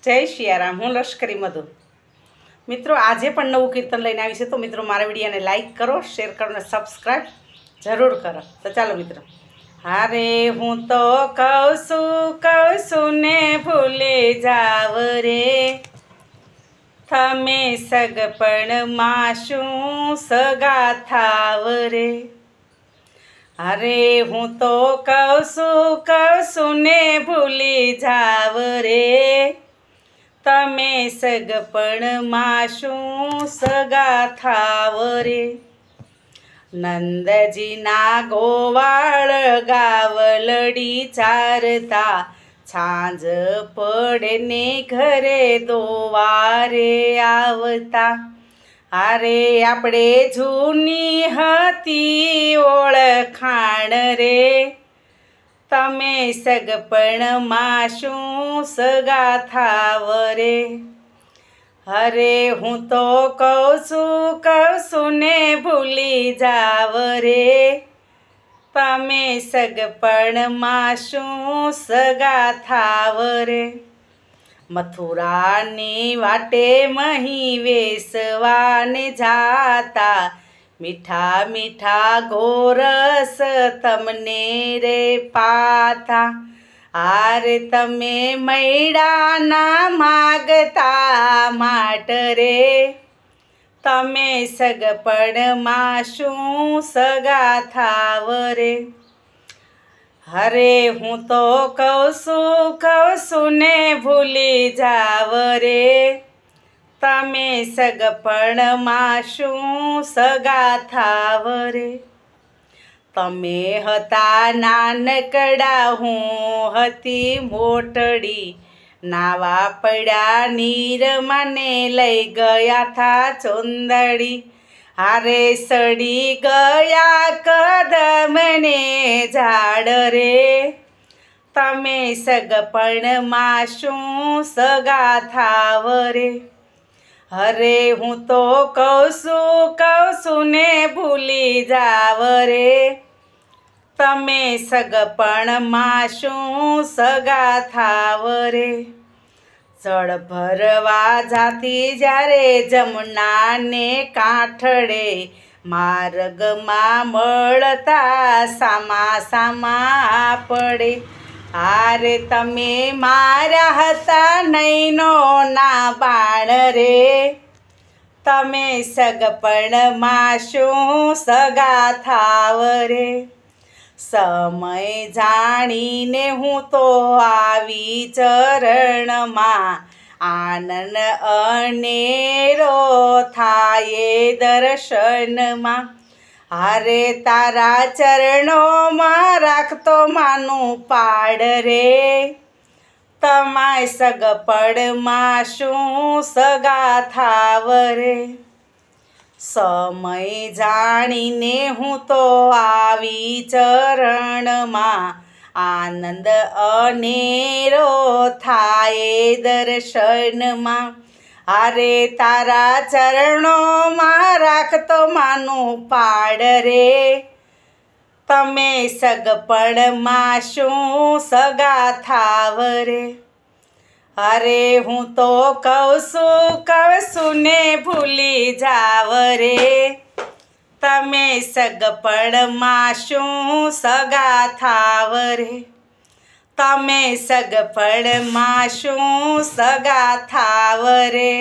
જય સિયારામ। હું લશ્કરી મધુ। મિત્રો આજે પણ નવું કીર્તન લઈને આવી છે, તો મિત્રો મારા વિડીયોને લાઈક કરો, શેર કરો અને સબસ્ક્રાઈબ જરૂર કરો। તો ચાલો મિત્રો। હારે હું તો કહું છું ને ભૂલી જાવ રે, તમે સગપણમાં શું સગા થાવ રે। અરે હું તો કહું છું ને ભૂલી જાવ રે, તમે સગપણમાં શું સગા થાવ રે। નંદજીના ગોવાળ ગાવલડી ચારતા, છાંજ પડે ને ઘરે દોવારે આવતા। અરે આપણે જૂની હતી ઓળખાણ રે, તમે સગપણમાં શું સગા થાવ રે। અરે હું તો કહું છું ને ભૂલી જાવ રે, તમે સગપણમાં શું સગા થાવ રે। મથુરાની વાટે મહી વેસવાને જાતા, મીઠા મીઠા ગોરસ તમને રે પાતા। આરે તમે મૈડાના માગતા માટ રે, તમે સગપણમાં શું સગા થાવ રે। અરે હું તો કહું છું ને ભૂલી જાવ રે, તમે સગપણમાં શું સગા થાવ રે। તમે હતા નાનકડા, હું હતી મોટડી, નાવા પડ્યા નીરમાં ને લઈ ગયા થા ચોંદડી। હારે સડી ગયા કદમને ઝાડ રે, તમે સગપણમાં શું સગા થાવ રે। અરે હું તો કહું છું ને ભૂલી જાવ રે, તમે સગપણમાં શું સગા થાવ રે। જળ ભરવા જાતી જ્યારે જમનાને કાંઠડે, માર્ગમાં મળતા સામા સામા પડે। આરે તમે માર્યા હતા નૈનોના બાણ રે, તમે સગપણમાં શું સગા થાવ રે। સમય જાણીને હું તો આવી ચરણમાં, આનંદ અનેરો થાય દર્શનમાં। હારે તારા ચરણોમાં રાખતો માનું પાડ રે, તમાય સગપણમાં શું સગા થાવ રે। સમય જાણીને હું તો આવી ચરણમાં, આનંદ અનેરો થાય દર્શનમાં। અરે તારા ચરણોમાં રાખતો માનું પાડ રે, તમે સગપણમાં શું સગા થાવ રે। અરે હું તો કહું છું ને ભૂલી જાવ રે, તમે સગપણમાં શું સગા થાવ રે। તમે સગપણમાં શું સગા થાવ રે।